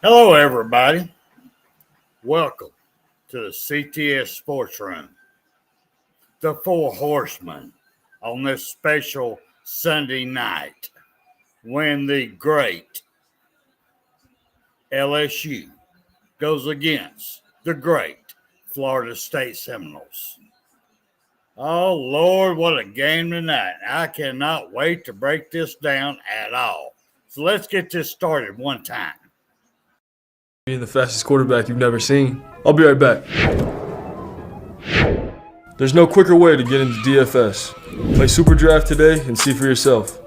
Hello, everybody. Welcome to the CTS Sports Room. The Four Horsemen on this special Sunday night when the great LSU goes against the great Florida State Seminoles. Oh, Lord, what a game tonight. I cannot wait to break this down at all. So let's get this started one time. Being the fastest quarterback you've never seen. I'll be right back. There's no quicker way to get into DFS. Play Super Draft today and see for yourself.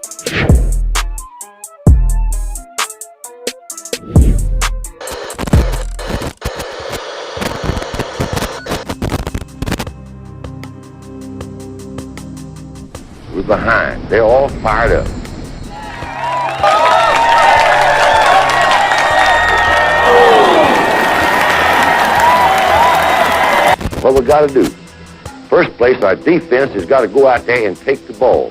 We're behind. They're all fired up. What we got to do? First place, our defense has got to go out there and take the ball.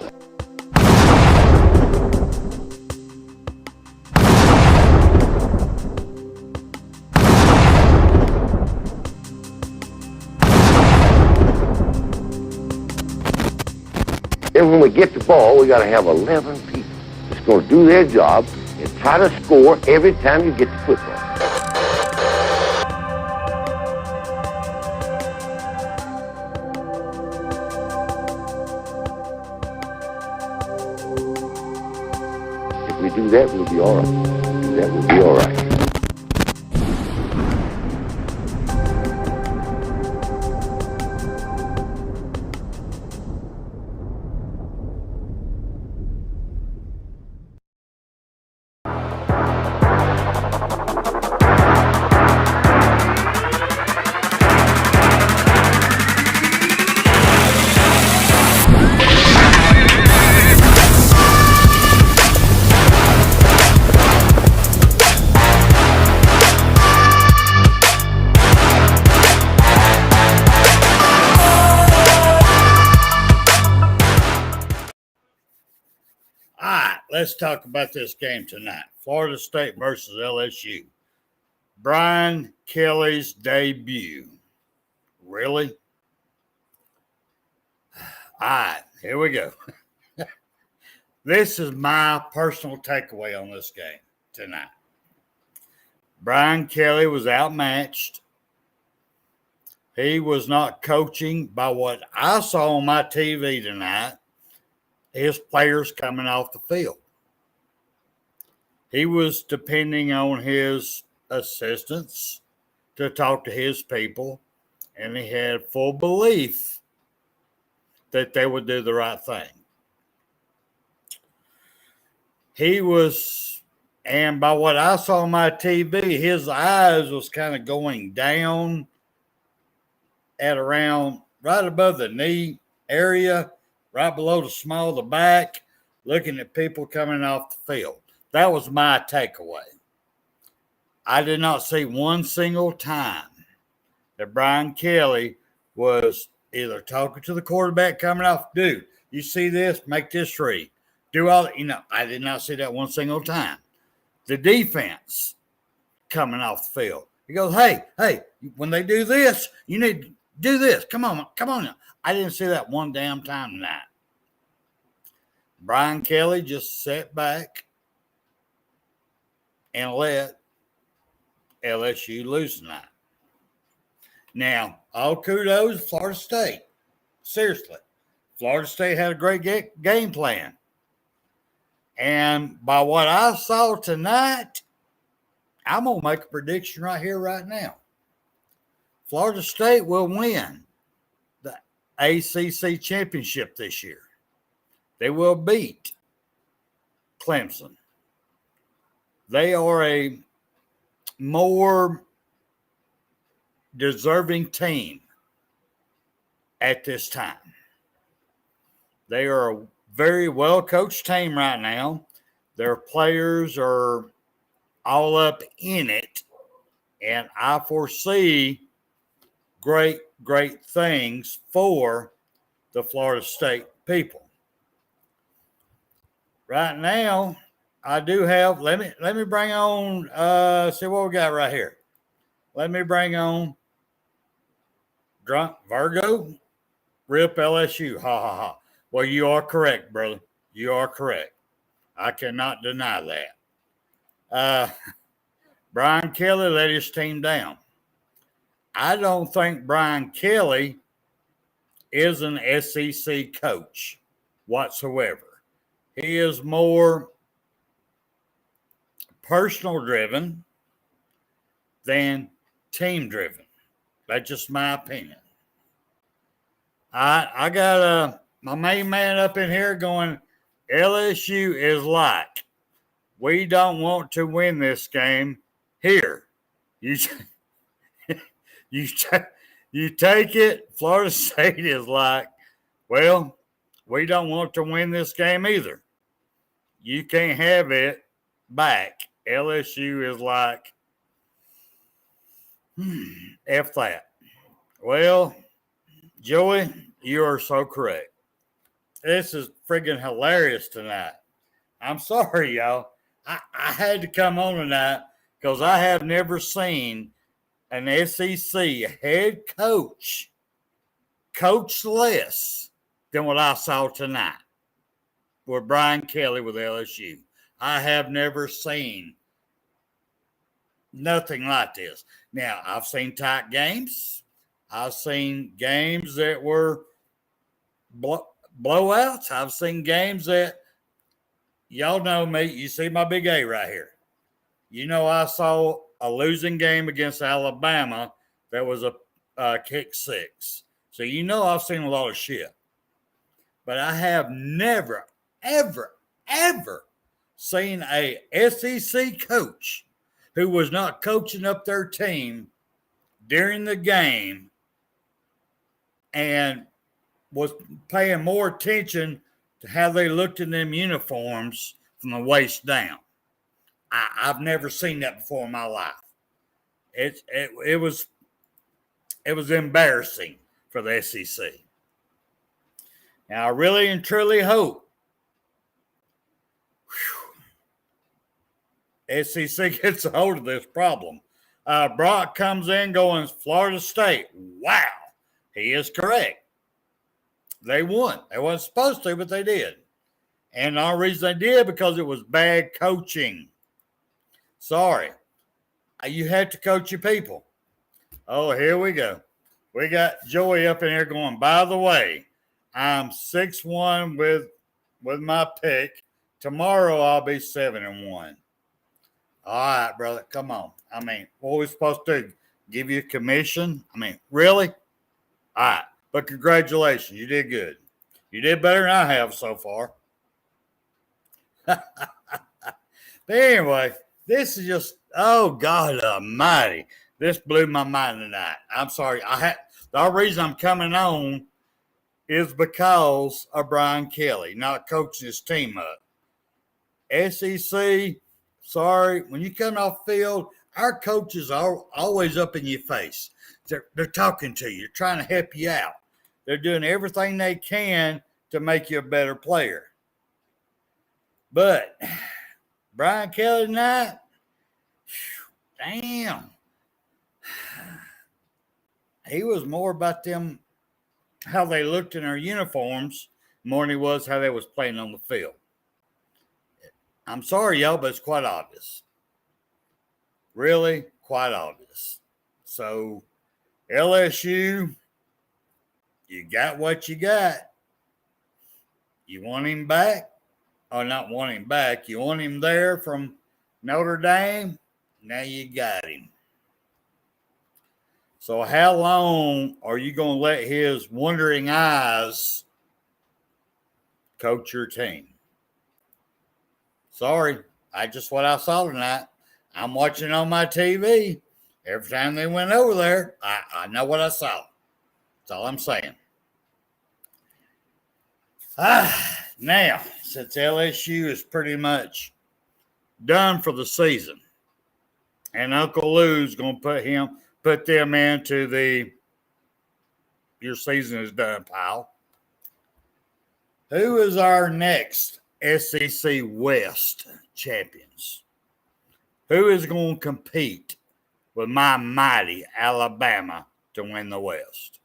Then when we get the ball, we got to have 11 people that's going to do their job and try to score every time you get the football. If we do that, we'll be all right. That will be all right. All right, let's talk about this game tonight. Florida State versus LSU. Brian Kelly's debut. Really? All right, here we go. This is my personal takeaway on this game tonight. Brian Kelly was outmatched. He was not coaching by what I saw on my TV tonight. His players coming off the field. He was depending on his assistants to talk to his people, and he had full belief that they would do the right thing. He was, and by what I saw on my TV, his eyes was kind of going down at around right above the knee area, right below the small of the back, looking at people coming off the field. That was my takeaway. I did not see one single time that Brian Kelly was either talking to the quarterback coming off, dude, you see this, make this read. Do all, I did not see that one single time. The defense coming off the field. He goes, hey, when they do this, you need to do this. Come on now. I didn't see that one damn time tonight. Brian Kelly just sat back and let LSU lose tonight. Now, all kudos to Florida State. Seriously. Florida State had a great game plan. And by what I saw tonight, I'm going to make a prediction right here, right now. Florida State will win the ACC championship this year. They will beat Clemson. They are a more deserving team at this time. They are a very well-coached team right now. Their players are all up in it, and I foresee great things for the Florida State people. Right now, I do have. Let me bring on. See what we got right here. Let me bring on Drunk Virgo. Rip LSU. Ha ha ha. Well, you are correct, brother. You are correct. I cannot deny that. Brian Kelly let his team down. I don't think Brian Kelly is an SEC coach whatsoever. He is more personal driven than team driven. That's just my opinion. I got my main man up in here going, LSU is like, we don't want to win this game. Here, you you take it. Florida State is like, well, we don't want to win this game either. You can't have it back. LSU is like, F that. Well, Joey, you are so correct. This is friggin' hilarious tonight. I'm sorry, y'all. I had to come on tonight because I have never seen an SEC head coach less than what I saw tonight with Brian Kelly with LSU. I have never seen nothing like this. Now, I've seen tight games. I've seen games that were blowouts. I've seen games that, y'all know me. You see my big A right here. You know, I saw a losing game against Alabama that was a kick six. So, you know, I've seen a lot of shit. But I have never, ever, ever seen a SEC coach who was not coaching up their team during the game and was paying more attention to how they looked in them uniforms from the waist down. I've never seen that before in my life. It was embarrassing for the SEC. Now, I really and truly hope SEC gets a hold of this problem. Brock comes in going Florida State. Wow, he is correct. They won. They wasn't supposed to, but they did. And the only reason they did because it was bad coaching. Sorry. You had to coach your people. Oh, here we go. We got Joey up in here going, by the way, I'm 6-1 with my pick. Tomorrow I'll be 7-1. All right, brother. Come on. I mean, what are we supposed to do? Give you a commission? I mean, really? All right. But congratulations. You did good. You did better than I have so far. But anyway, this is just, oh, God almighty. This blew my mind tonight. I'm sorry. The only reason I'm coming on is because of Brian Kelly not coaching his team up. SEC, sorry, when you come off field, our coaches are always up in your face. They're talking to you. They're trying to help you out. They're doing everything they can to make you a better player. But Brian Kelly tonight, damn. He was more about them, how they looked in their uniforms more than he was how they was playing on the field. I'm sorry, y'all, but it's quite obvious. Really, quite obvious. So, LSU, you got what you got. You want him back? Or not want him back. You want him there from Notre Dame? Now you got him. So how long are you going to let his wandering eyes coach your team? Sorry, I just what I saw tonight. I'm watching on my TV. Every time they went over there, I know what I saw. That's all I'm saying. Now, since LSU is pretty much done for the season, and Uncle Lou's going to put them into the your season is done pile. Who is our next SEC West champions. Who is going to compete with my mighty Alabama to win the West?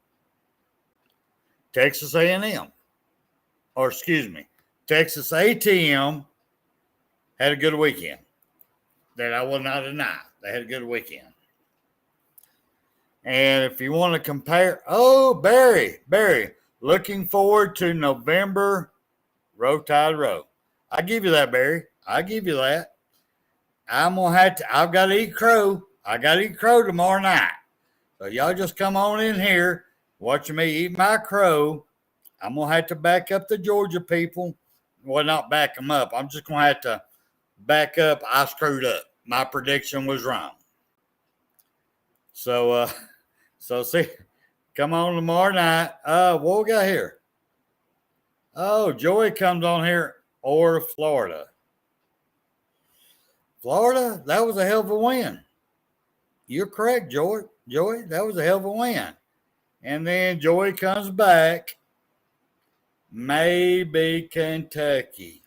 Texas A&M. Or excuse me, Texas A&M had a good weekend. That I will not deny. They had a good weekend. And if you want to compare, Barry, looking forward to November Row Tide Row. I give you that, Barry. I give you that. I've got to eat crow. I got to eat crow tomorrow night. So y'all just come on in here, watching me eat my crow. I'm going to have to back up the Georgia people. Well, not back them up. I'm just going to have to back up. I screwed up. My prediction was wrong. So see, come on tomorrow night. What we got here? Oh, Joey comes on here, or Florida. Florida, that was a hell of a win. You're correct, Joey. Joey, that was a hell of a win. And then Joey comes back. Maybe Kentucky.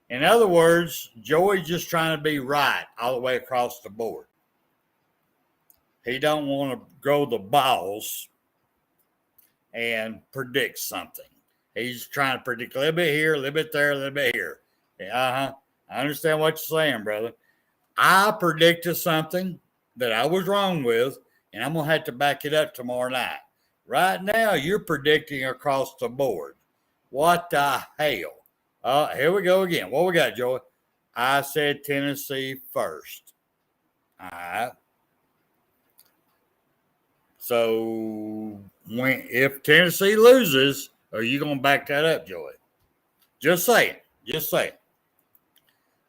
In other words, Joey's just trying to be right all the way across the board. He don't want to grow the balls and predict something. He's trying to predict a little bit here, a little bit there, a little bit here. I understand what you're saying, brother. I predicted something that I was wrong with, and I'm going to have to back it up tomorrow night. Right now, you're predicting across the board. What the hell? Here we go again. What we got, Joey? I said Tennessee first. All right. So if Tennessee loses, are you going to back that up, Joey? Just say it. Just say it.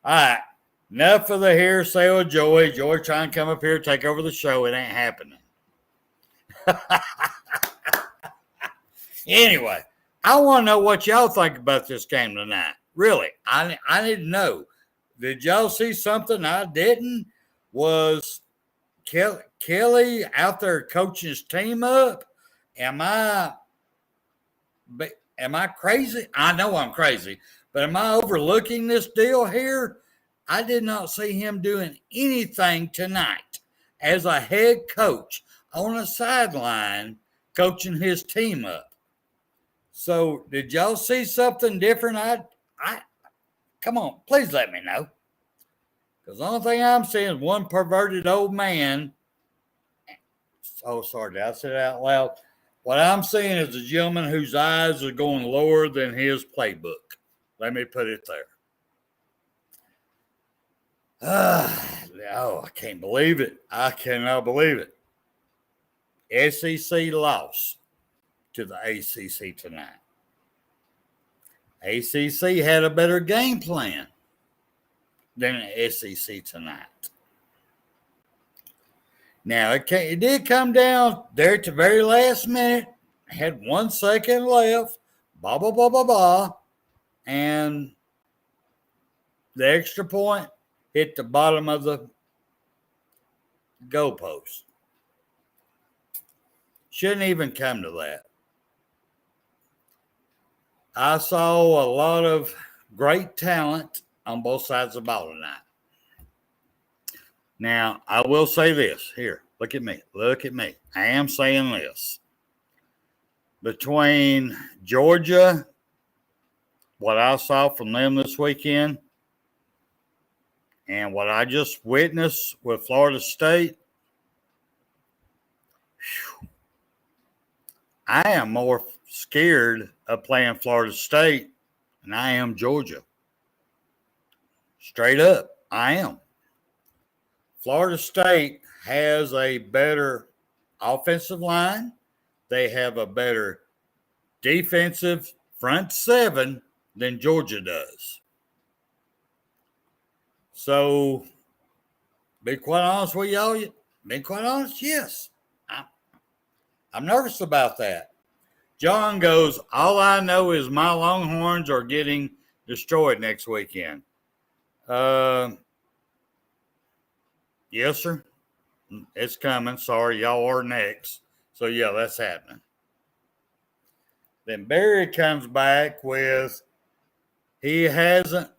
All right. Enough of the hearsay with Joey. Joey trying to come up here, take over the show. It ain't happening. Anyway, I want to know what y'all think about this game tonight. Really, I need to know. Did y'all see something I didn't? Was Kelly out there coaching his team up? Am I crazy? I know I'm crazy, but am I overlooking this deal here? I did not see him doing anything tonight as a head coach on a sideline coaching his team up. So did y'all see something different? I come on, please let me know. Because the only thing I'm seeing is one perverted old man. Oh, sorry, did I say that out loud? What I'm seeing is a gentleman whose eyes are going lower than his playbook. Let me put it there. I can't believe it. I cannot believe it. SEC loss to the ACC tonight. ACC had a better game plan than the SEC tonight. Now, it did come down there at the very last minute. Had 1 second left. Blah, blah, blah, blah, blah. And the extra point hit the bottom of the goalpost. Shouldn't even come to that. I saw a lot of great talent on both sides of the ball tonight. Now, I will say this. Here, look at me. Look at me. I am saying this. Between Georgia, what I saw from them this weekend, and what I just witnessed with Florida State, I am more scared of playing Florida State than I am Georgia. Straight up, I am. Florida State has a better offensive line. They have a better defensive front seven than Georgia does. So, be quite honest with y'all. Be quite honest, yes. I'm nervous about that. John goes, all I know is my Longhorns are getting destroyed next weekend. Yes, sir. It's coming. Sorry, y'all are next. So, yeah, that's happening. Then Barry comes back with he hasn't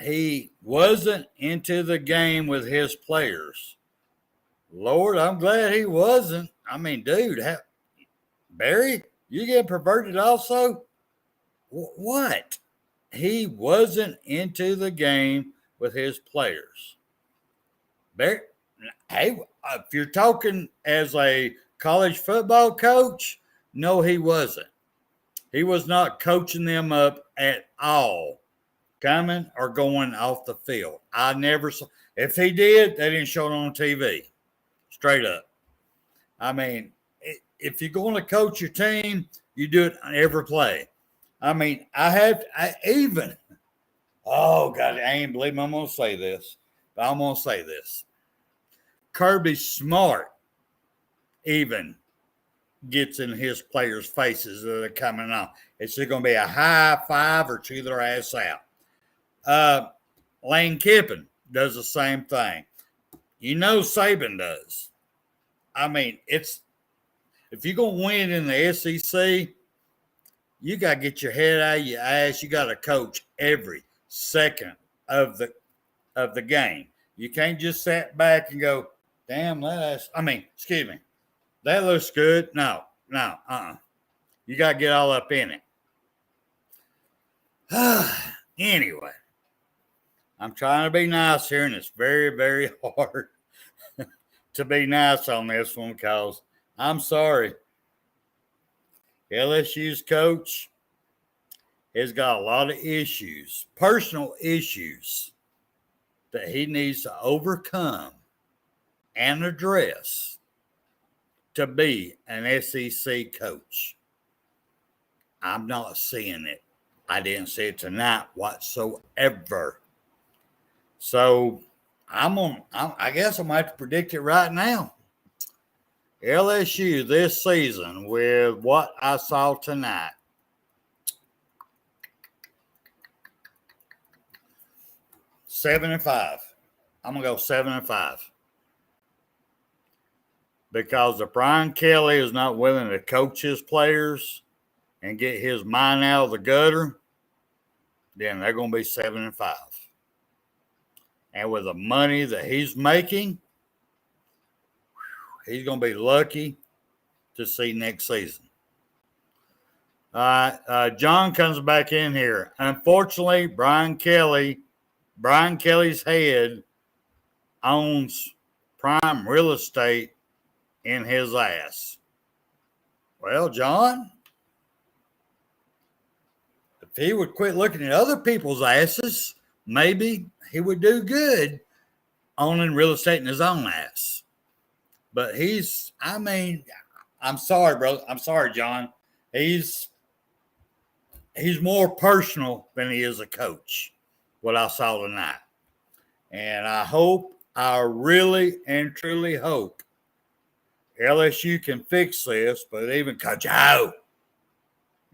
he wasn't into the game with his players. Lord, I'm glad he wasn't. I mean, dude, Barry, you get perverted also? What? He wasn't into the game with his players. Barry, hey, if you're talking as a college football coach, no, he wasn't. He was not coaching them up at all, coming or going off the field. I never saw. If he did, they didn't show it on TV. Straight up. I mean, if you're going to coach your team, you do it on every play. I mean, oh, God, I ain't believe I'm going to say this, but I'm going to say this. Kirby Smart even gets in his players' faces that are coming on. It's going to be a high five or chew their ass out. Lane Kiffin does the same thing. You know Saban does. I mean, if you're going to win in the SEC, you got to get your head out of your ass. You got to coach every second of the game. You can't just sit back and go, damn, excuse me, that looks good. No. You got to get all up in it. Anyway, I'm trying to be nice here, and it's very, very hard to be nice on this one because I'm sorry. LSU's coach has got a lot of issues, personal issues, that he needs to overcome and address to be an SEC coach. I'm not seeing it. I didn't see it tonight whatsoever. So I guess I'm going to have to predict it right now. LSU this season, with what I saw tonight, 7-5. I'm going to go 7-5. Because if Brian Kelly is not willing to coach his players and get his mind out of the gutter, then they're going to be 7-5. And with the money that he's making, he's going to be lucky to see next season. All right, John comes back in here. Unfortunately, Brian Kelly's head owns prime real estate in his ass. Well, John, if he would quit looking at other people's asses, maybe he would do good owning real estate in his own ass. But I'm sorry, bro. I'm sorry, John. He's more personal than he is a coach, what I saw tonight. And I really and truly hope LSU can fix this, but even Coach O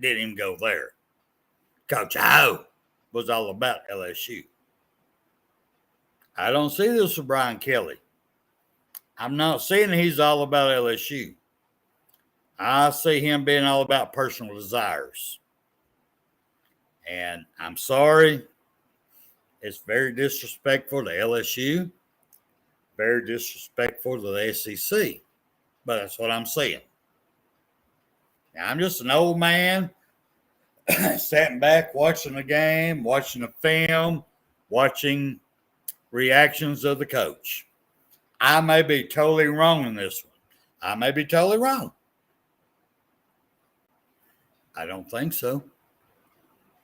didn't even go there. Coach O was all about LSU. I don't see this with Brian Kelly. I'm not seeing he's all about LSU. I see him being all about personal desires. And I'm sorry. It's very disrespectful to LSU. Very disrespectful to the SEC. But that's what I'm seeing. Now, I'm just an old man sitting back watching the game, watching the film, watching reactions of the coach. I may be totally wrong in this one. I may be totally wrong. I don't think so.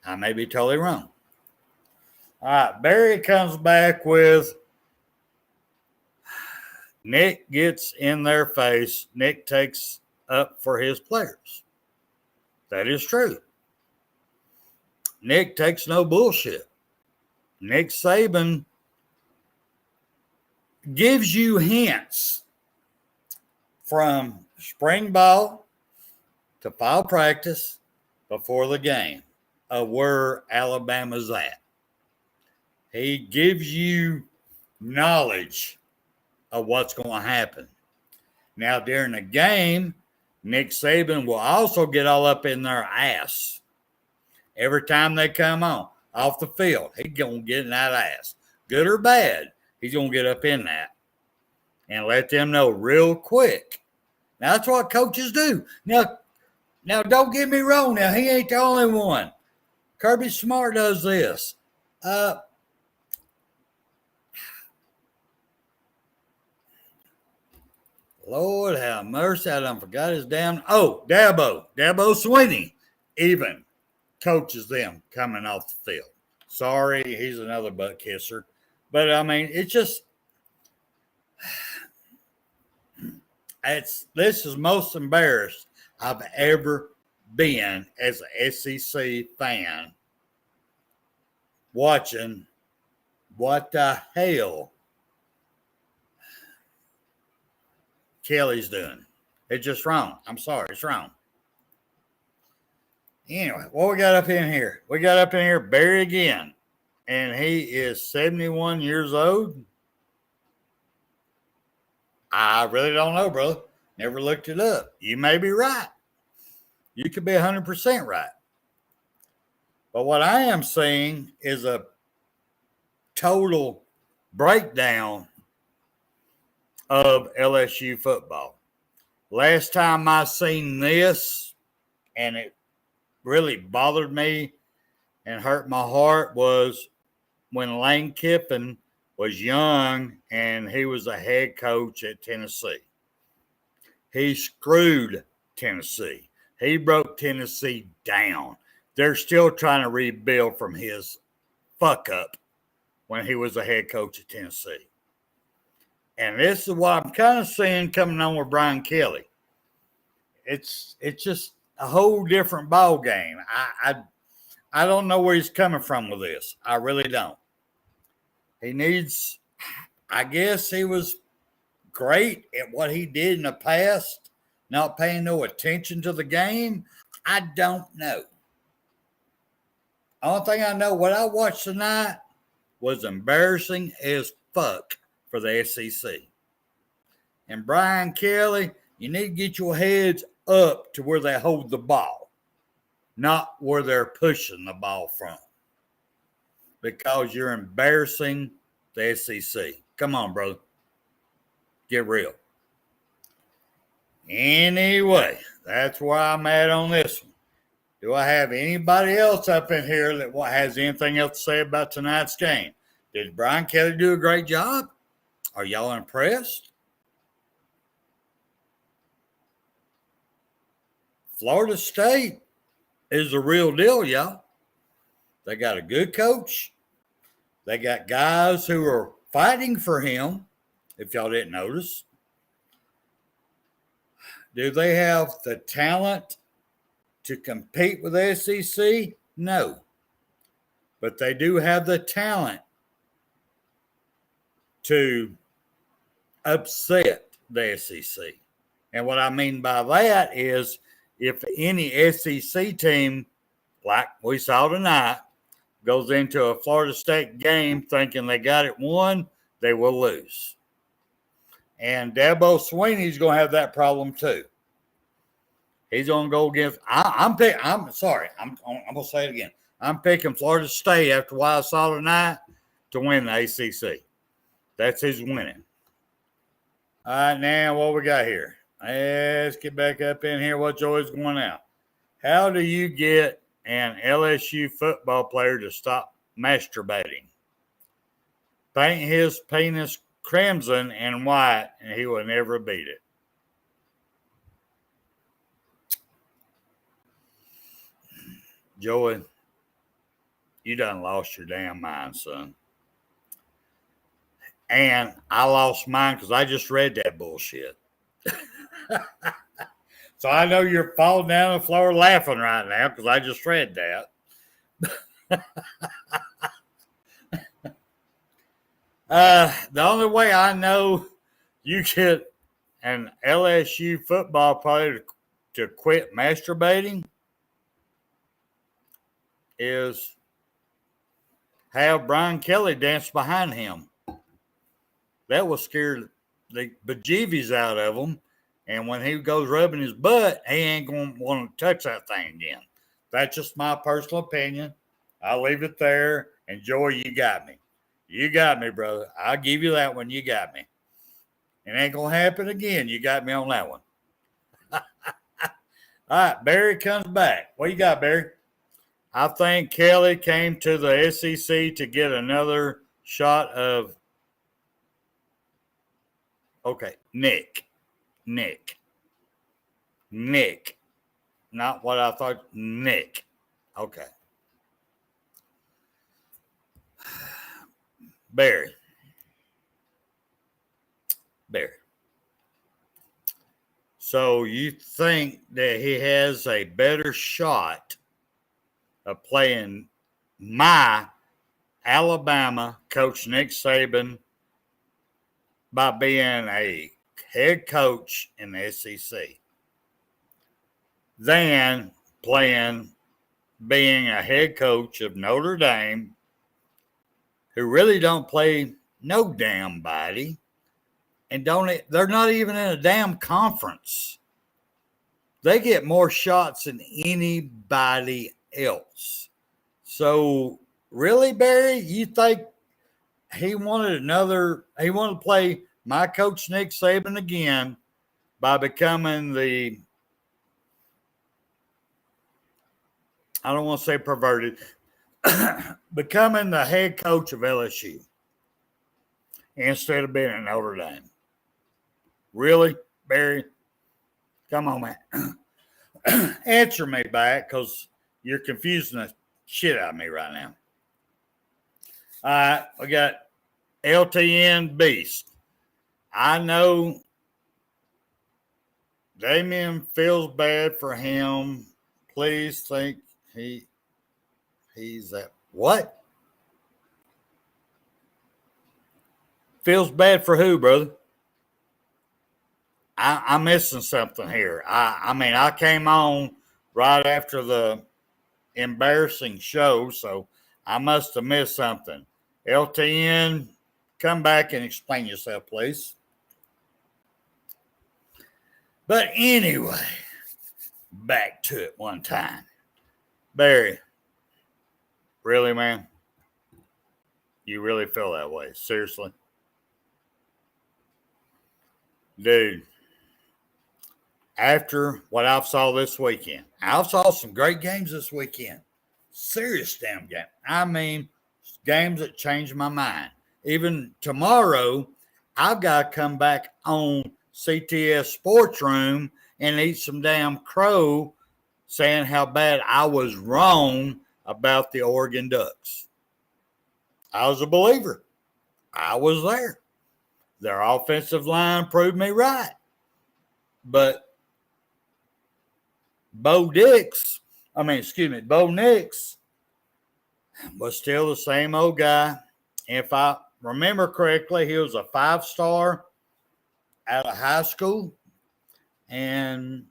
I may be totally wrong. All right, Barry comes back with Nick gets in their face. Nick takes up for his players. That is true. Nick takes no bullshit. Nick Saban gives you hints from spring ball to fall practice before the game of where Alabama's at. He gives you knowledge of what's going to happen. Now, during the game, Nick Saban will also get all up in their ass every time they come on. off the field. He's going to get in that ass. Good or bad, he's going to get up in that and let them know real quick. Now, that's what coaches do. Now, don't get me wrong. Now, he ain't the only one. Kirby Smart does this. Lord have mercy. I done forgot his damn. Oh, Dabo Swinney even coaches them coming off the field. Sorry, he's another butt kisser. But, I mean, it's just, this is most embarrassed I've ever been as an SEC fan watching what the hell Kelly's doing. It's just wrong. I'm sorry, it's wrong. Anyway, what we got up in here? We got up in here Barry again, and he is 71 years old. I really don't know, brother. Never looked it up. You may be right. You could be 100% right. But what I am seeing is a total breakdown of LSU football. Last time I seen this, and it really bothered me and hurt my heart, was when Lane Kiffin was young and he was a head coach at Tennessee. He screwed Tennessee. He broke Tennessee down. They're still trying to rebuild from his fuck up when he was a head coach at Tennessee. And this is what I'm kind of seeing coming on with Brian Kelly. It's just a whole different ball game. I don't know where he's coming from with this. I really don't. He needs, I guess he was great at what he did in the past, not paying no attention to the game. I don't know. Only thing I know, what I watched tonight was embarrassing as fuck for the SEC. And Brian Kelly, you need to get your heads up to where they hold the ball, not where they're pushing the ball from, because you're embarrassing the SEC. Come on, brother. Get real. Anyway, that's where I'm at on this one. Do I have anybody else up in here that has anything else to say about tonight's game? Did Brian Kelly do a great job? Are y'all impressed? Florida State is the real deal, y'all. They got a good coach. They got guys who are fighting for him, if y'all didn't notice. Do they have the talent to compete with the SEC? No. But they do have the talent to upset the SEC. And what I mean by that is, if any SEC team, like we saw tonight, goes into a Florida State game thinking they got it won, they will lose. And Dabo Swinney's going to have that problem too. He's going to go against. I'm going to say it again. I'm picking Florida State after what I saw tonight to win the ACC. That's who's winning. All right, now what we got here? Let's get back up in here. What's always going out? How do you get an LSU football player to stop masturbating? Paint his penis crimson and white, and he will never beat it. Joey, you done lost your damn mind, son. And I lost mine because I just read that bullshit. So I know you're falling down the floor laughing right now because I just read that. The only way I know you get an LSU football player to quit masturbating is have Brian Kelly dance behind him. That will scare the bejeebies out of him. And when he goes rubbing his butt, he ain't going to want to touch that thing again. That's just my personal opinion. I'll leave it there. And Joy, you got me. You got me, brother. I'll give you that one. You got me. It ain't going to happen again. You got me on that one. All right, Barry comes back. What you got, Barry? I think Kelly came to the SEC to get another shot of, okay, Nick. Not what I thought, Nick. Okay. Barry. So you think that he has a better shot of playing my Alabama coach Nick Saban by being a head coach in the SEC than being a head coach of Notre Dame, who really don't play no damn body, and they're not even in a damn conference. They get more shots than anybody else. So really, Barry, you think he wanted to play my coach Nick Saban again by becoming the, I don't want to say perverted, becoming the head coach of LSU instead of being at Notre Dame? Really, Barry? Come on, man. Answer me back, because you're confusing the shit out of me right now. All right, we got LTN Beast. I know Damien feels bad for him. Please think he's at what? Feels bad for who, brother? I'm missing something here. I mean, I came on right after the embarrassing show, so I must have missed something. LTN, come back and explain yourself, please. But anyway, back to it one time. Barry, really, man? You really feel that way? Seriously? Dude, after what I've saw this weekend, I've saw some great games this weekend. Serious damn game. I mean, games that changed my mind. Even tomorrow, I've got to come back on CTS Sports Room and eat some damn crow saying how bad I was wrong about the Oregon Ducks. I was a believer. I was there. Their offensive line proved me right. But Bo Nix was still the same old guy. If I remember correctly, he was a 5-star out of high school. And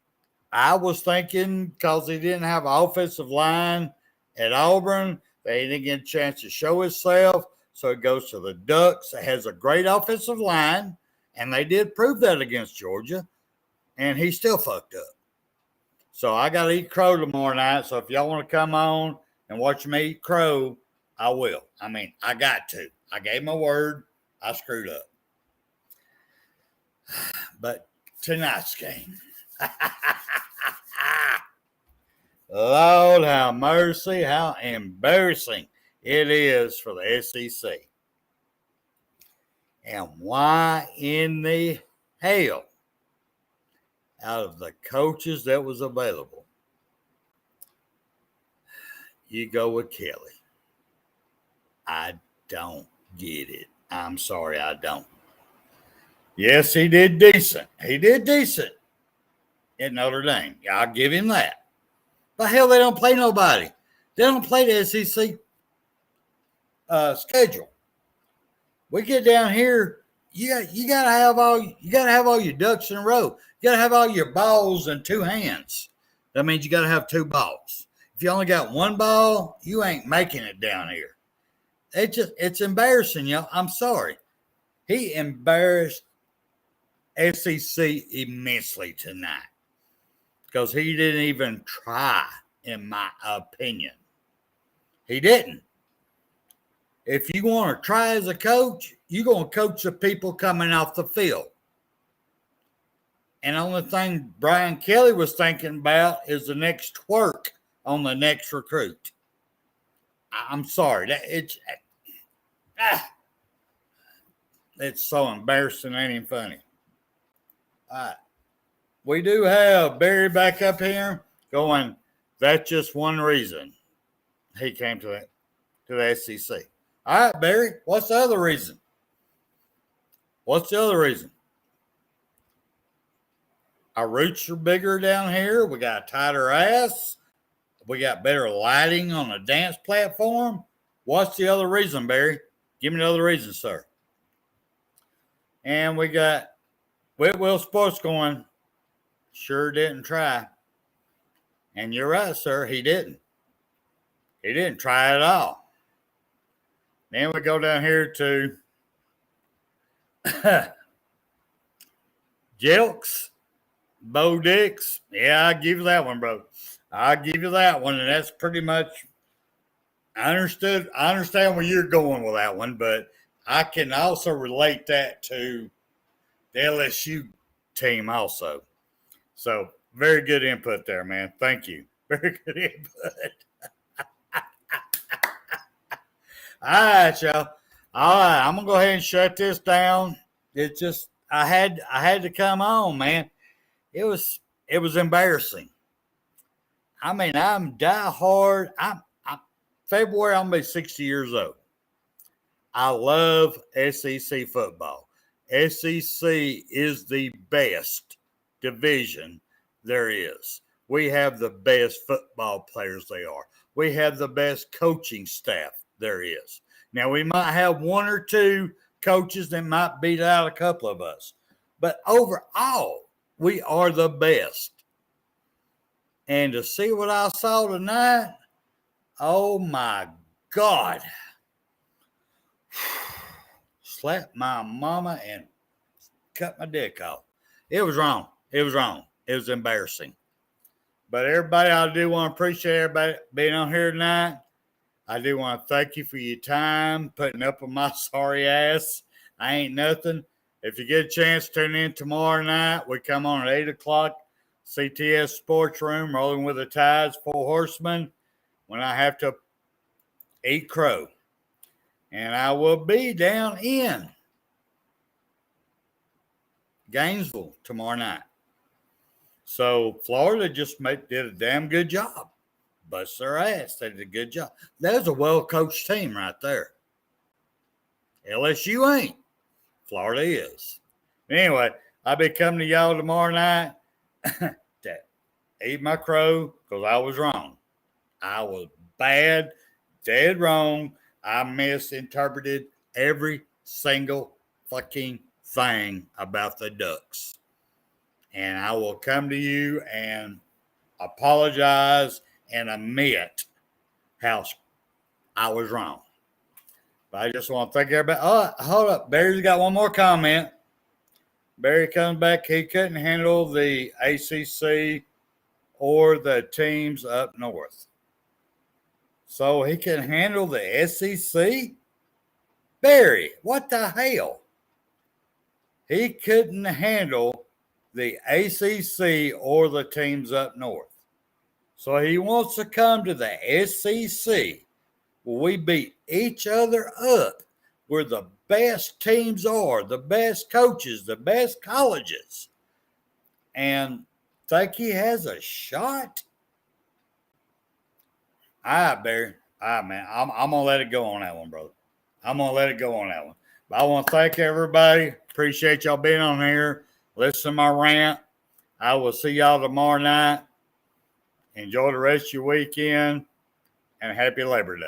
I was thinking, because he didn't have an offensive line at Auburn, they didn't get a chance to show himself. So he goes to the Ducks. It has a great offensive line, and they did prove that against Georgia. And he still fucked up. So I got to eat crow tomorrow night. So if y'all want to come on and watch me eat crow, I will. I mean, I got to. I gave my word. I screwed up. But tonight's game. Lord have mercy, how embarrassing it is for the SEC. And why in the hell, out of the coaches that was available, you go with Kelly? I don't get it. I'm sorry, I don't. Yes, he did decent. He did decent at Notre Dame. I'll give him that. But hell, they don't play nobody. They don't play the SEC schedule. We get down here, you gotta have all your ducks in a row. You gotta have all your balls in two hands. That means you gotta have two balls. If you only got one ball, you ain't making it down here. It's embarrassing, y'all. I'm sorry. He embarrassed SEC immensely tonight because he didn't even try, in my opinion. He didn't. If you want to try as a coach, you're going to coach the people coming off the field. And the only thing Brian Kelly was thinking about is the next twerk on the next recruit. I'm sorry. It's so embarrassing. Ain't even funny. All right. We do have Barry back up here going, that's just one reason he came to the SEC. All right, Barry, what's the other reason? What's the other reason? Our roots are bigger down here. We got a tighter ass. We got better lighting on the dance platform. What's the other reason, Barry? Give me the other reason, sir. And we got Whitwell Sports going, sure didn't try. And you're right, sir, he didn't. He didn't try at all. Then we go down here to Jelks, Bo Dix. Yeah, I'll give you that one, bro. I'll give you that one. And that's pretty much, I understand where you're going with that one, but I can also relate that to the LSU team also. So very good input there, man. Thank you. Very good input. All right, y'all. All right, I'm gonna go ahead and shut this down. It's just I had to come on, man. It was embarrassing. I mean, I'm diehard. I'm February. I'm gonna be 60 years old. I love SEC football. SEC is the best division there is. We have the best football players there are. We have the best coaching staff there is. Now, we might have one or two coaches that might beat out a couple of us. But overall, we are the best. And to see what I saw tonight, oh, my God. Slapped my mama and cut my dick off. It was wrong. It was wrong. It was embarrassing. But everybody, I do want to appreciate everybody being on here tonight. I do want to thank you for your time, putting up with my sorry ass. I ain't nothing. If you get a chance, tune in tomorrow night. We come on at 8 o'clock, CTS Sports Room, Rolling with the Tides, 4 Horsemen, when I have to eat crow. And I will be down in Gainesville tomorrow night. So Florida just did a damn good job. Bust their ass. They did a good job. There's a well-coached team right there. LSU ain't. Florida is. Anyway, I'll be coming to y'all tomorrow night to eat my crow because I was wrong. I was bad, dead wrong. I misinterpreted every single fucking thing about the Ducks. And I will come to you and apologize and admit how I was wrong. But I just want to thank everybody. Oh, hold up. Barry's got one more comment. Barry comes back. He couldn't handle the ACC or the teams up north. So he can handle the SEC? Barry, what the hell? He couldn't handle the ACC or the teams up north. So he wants to come to the SEC where we beat each other up, where the best teams are, the best coaches, the best colleges, and think he has a shot? All right, Barry. All right, man. I'm going to let it go on that one, brother. I'm going to let it go on that one. But I want to thank everybody. Appreciate y'all being on here. Listen to my rant. I will see y'all tomorrow night. Enjoy the rest of your weekend, and happy Labor Day.